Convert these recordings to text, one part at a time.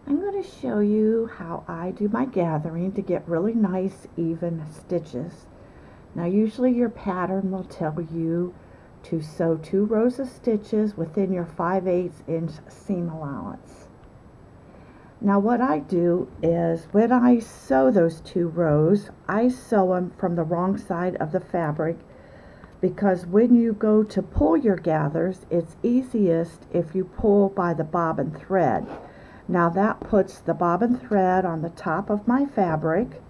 I'm going to show you how I do my gathering to get really nice even stitches. Now usually your pattern will tell you to sew 2 rows of stitches within your 5/8 inch seam allowance. Now what I do is when I sew those 2 rows, I sew them from the wrong side of the fabric, because when you go to pull your gathers, it's easiest if you pull by the bobbin thread. Now that puts the bobbin thread on the top of my fabric,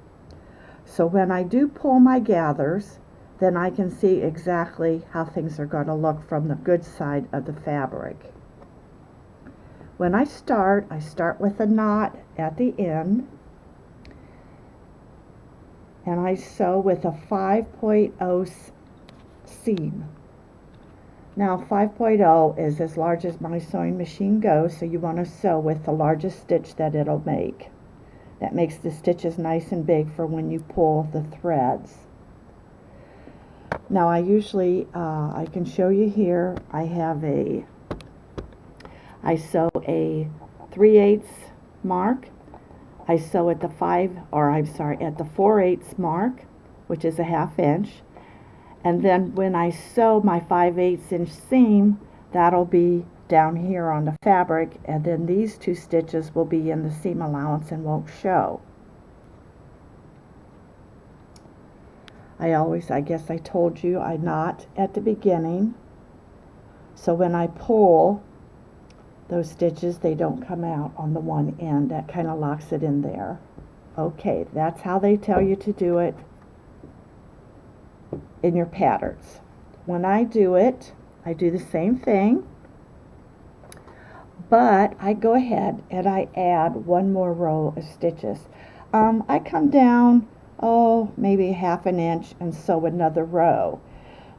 so when I do pull my gathers, then I can see exactly how things are going to look from the good side of the fabric. When I start with a knot at the end, and I sew with a 5.0 seam. Now 5.0 is as large as my sewing machine goes, so you want to sew with the largest stitch that it'll make. That makes the stitches nice and big for when you pull the threads. Now I usually, I can show you here, I sew a 3/8 mark. I sew at the at the 4/8 mark, which is a 1/2 inch. And then when I sew my 5/8 inch seam, that'll be down here on the fabric, and then these 2 stitches will be in the seam allowance and won't show. I guess I told you, I knot at the beginning, so when I pull those stitches, they don't come out on the one end. That kind of locks it in there. Okay, that's how they tell you to do it in your patterns. When I do it, I do the same thing, but I go ahead and I add 1 more row of stitches. I come down, maybe 1/2 inch and sew another row.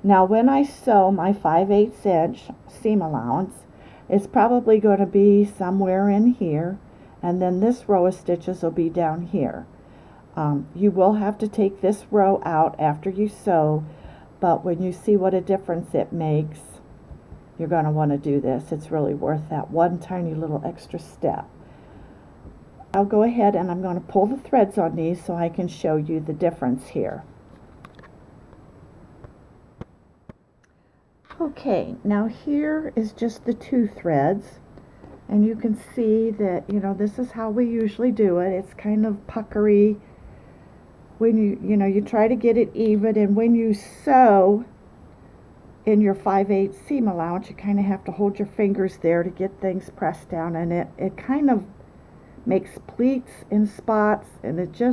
Now when I sew my 5/8 inch seam allowance, it's probably going to be somewhere in here, and then this row of stitches will be down here. You will have to take this row out after you sew, but when you see what a difference it makes, you're going to want to do this. It's really worth that one tiny little extra step. I'll go ahead and I'm going to pull the threads on these so I can show you the difference here. Okay, now here is just the 2 threads, and you can see that, this is how we usually do it. It's kind of puckery when you try to get it even, and when you sew in your 5/8 seam allowance, you kind of have to hold your fingers there to get things pressed down, and it kind of makes pleats in spots, and it's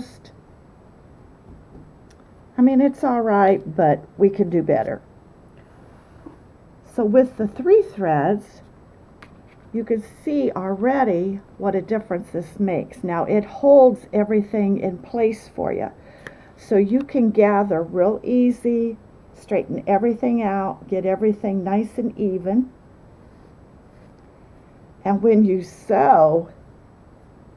alright, but we can do better. So with the 3 threads, you can see already what a difference this makes. Now it holds everything in place for you, so you can gather real easy, straighten everything out, get everything nice and even. And when you sew,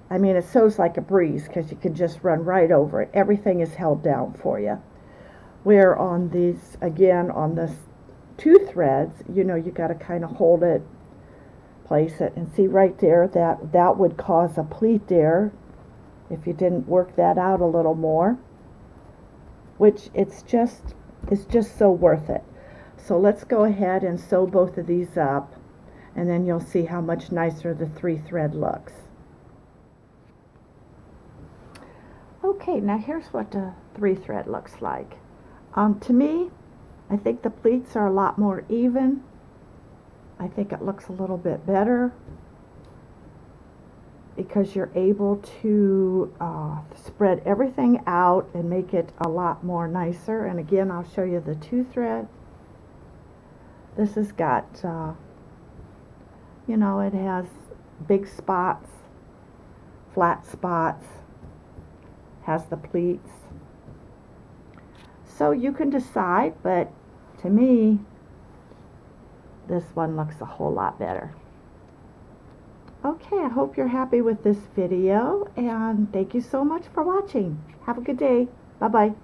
it sews like a breeze, because you can just run right over it. Everything is held down for you. Where on these, again, on this 2 threads, you got to kind of hold it, place it, and see right there that would cause a pleat there if you didn't work that out a little more, which it's just so worth it. So let's go ahead and sew both of these up, and then you'll see how much nicer the 3 thread looks. Okay, now here's what the 3 thread looks like. To me, I think the pleats are a lot more even. I think it looks a little bit better because you're able to spread everything out and make it a lot more nicer. And again, I'll show you the 2 thread. This has got, it has big spots, flat spots, has the pleats. So you can decide, but to me, this one looks a whole lot better. Okay, I hope you're happy with this video, and thank you so much for watching. Have a good day. Bye-bye.